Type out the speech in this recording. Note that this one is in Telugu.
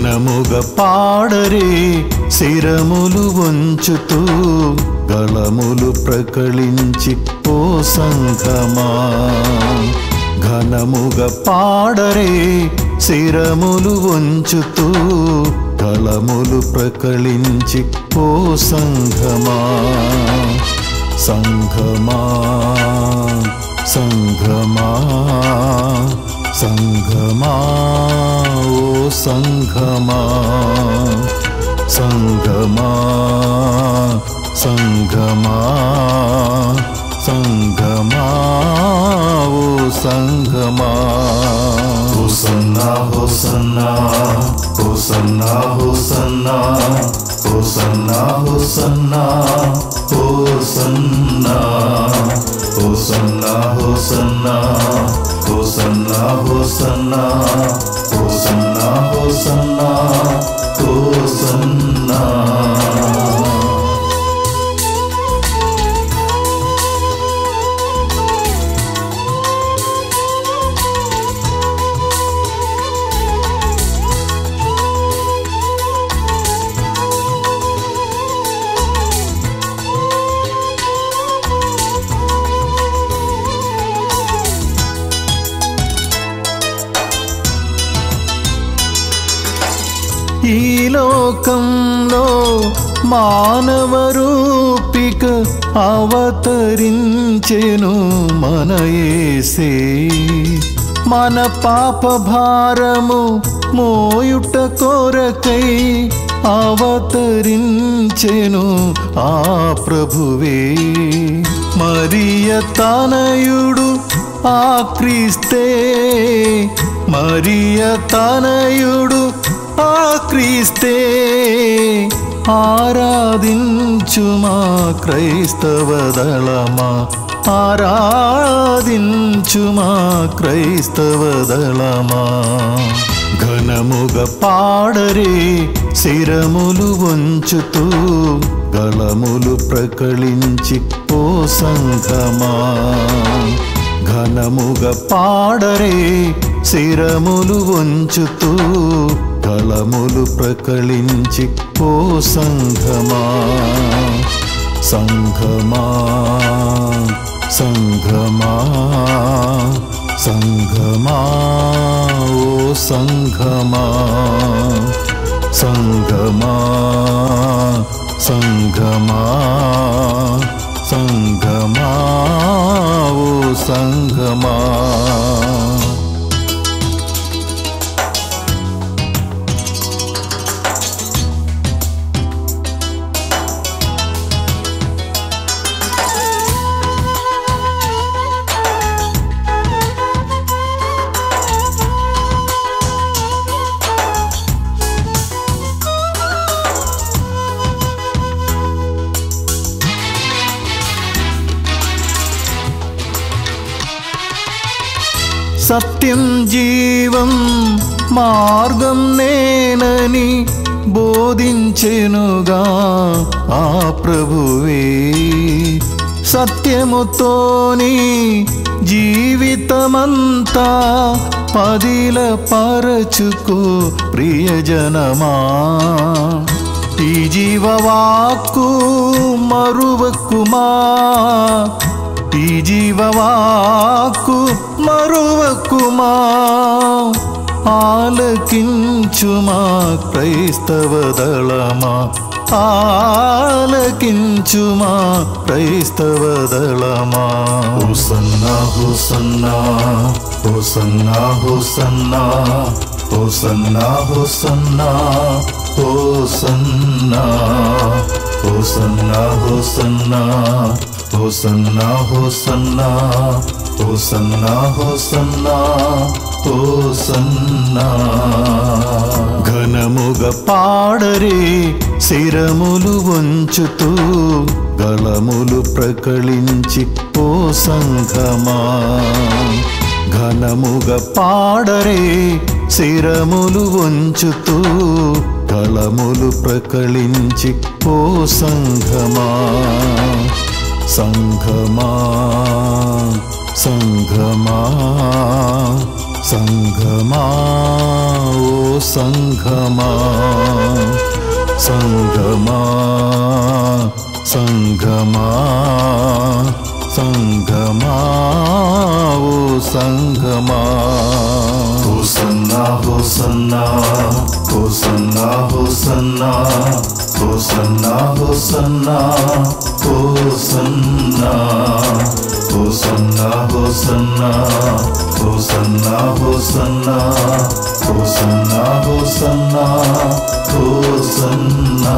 ఘనముగ పాడరే శిరములు వంచుతూ గళములు ప్రకళించి ఓ సంఘమా ఘనముగ పాడరే శిరములు వంచుతూ గళములు ప్రకళించి ఓ సంఘమా సంఘమా సంఘమా సంఘమా ఓ సంఘమా సంఘమా సంఘమా సంఘమా ఓ సంఘమా హోసన్నా హోసన్నా హోసన్నా హోసన్నా హోసన్నా హోసన్నా హోసన్నా హోసన్నా హోసన్నా హోసన్నా హోసన్నా హోసన్నా హోసన్నా హోసన్నా ఈ లోకంలో మానవ రూపిక అవతరించెను మన యేసే మన పాప భారము మోయుట కొరకై అవతరించెను ఆ ప్రభువే మరియ తనయుడు ఆ క్రీస్తే మరియ తనయుడు ఆ క్రీస్తే ఆరాధించుమా క్రైస్తవ దళమా ఆరాధించుమా క్రైస్తవ దళమా ఘనముగ పాడరే శిరములు వంచుతూ గళములు ప్రకళించి ఓ సంఘమా ఘనముగ పాడరే శిరములు వంచుతూ గళములు ప్రకళించి ఓ సంఘమా సంఘమా సంఘమా సంఘమా ఓ సంఘమా సంఘమా సంఘమా సంఘమా ఓ సంఘమా సత్యం జీవం మార్గం నేనని బోధించెనుగా ఆ ప్రభువే సత్యముతోని జీవితమంతా పదిల పరచుకో ప్రియజనమా ఈ జీవవాక్కు మరువకుమా ఈ జీవవాక్కు మరువకుమా ఆలకించుమా క్రైస్తవ దళమా ఆలకించుమా క్రైస్తవ దళమా హోసన్నా హోసన్నా హోసన్నా హోసన్నా హోసన్నా హోసన్నా హోసన్నా హోసన్నా హోసన్నా హోసన్నా హోసన్నా హోసన్నా హోసన్నా హోసన్నా ఘనముగ పాడరే శిరములు వంచుతూ గళములు ప్రకళించి ఓ సంఘమా ఘనముగ పాడరే శిరములు వంచుతూ గళములు ప్రకళించి ఓ సంఘమా సంఘమా సంఘమా సంఘమా ఓ సంఘమా సంఘమా సంఘమా సంఘమా ఓ సంఘమా హోసన్నా హోసన్నా హోసన్నా హోసన్నా హోసన్నా హోసన్నా హోసన్నా హోసన్నా హోసన్నా హోసన్నా హోసన్నా హోసన్నా హోసన్నా హోసన్నా